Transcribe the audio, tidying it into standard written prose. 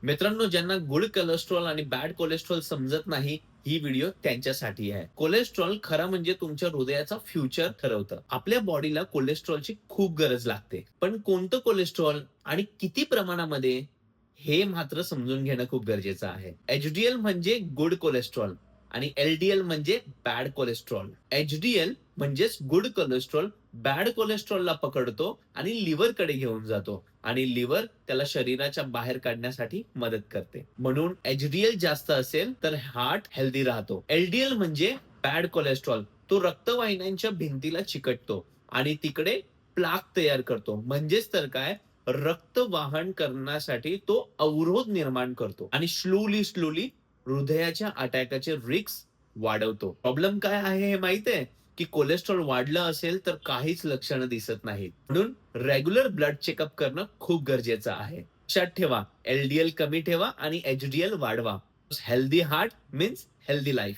मित्रांनो, ज्यांना good cholesterol आणि बॅड कोलेस्ट्रॉल समजत नाही, ही व्हिडिओ त्यांच्यासाठी आहे. कोलेस्ट्रॉल खरं म्हणजे तुमच्या हृदयाचा फ्युचर ठरवतं. आपल्या बॉडीला कोलेस्ट्रॉलची खूप गरज लागते. पण कोणतं कोलेस्ट्रॉल आणि किती प्रमाणामध्ये, हे मात्र समजून घेणं खूप गरजेचं आहे. एचडीएल म्हणजे गुड कोलेस्ट्रॉल आणि एलडीएल म्हणजे बॅड कोलेस्ट्रॉल. एचडीएल म्हणजेच गुड कोलेस्ट्रॉल बॅड कोलेस्ट्रॉलला पकडतो आणि लिव्हरकडे घेऊन जातो आणि लिव्हर त्याला शरीराच्या बाहेर काढण्यासाठी मदत करते. म्हणून एचडीएल जास्त असेल तर हार्ट हेल्दी राहतो. एलडीएल म्हणजे बॅड कोलेस्ट्रॉल, तो रक्तवाहिन्यांच्या भिंतीला चिकटतो आणि तिकडे प्लाक तयार करतो. म्हणजेच तर काय, रक्त वाहन करण्यासाठी तो अवरोध निर्माण करतो आणि स्लोली हृदयाच्या अटॅकाचे रिस्क वाढवतो. प्रॉब्लेम काय आहे हे माहित आहे? की कोलेस्ट्रॉल वाढलं असेल तर काहीच लक्षणं दिसत नाहीत. म्हणून रेग्युलर ब्लड चेकअप करणं खूप गरजेचं आहे. लक्षात ठेवा, एलडीएल कमी ठेवा आणि एचडीएल वाढवा. Healthy heart means healthy life.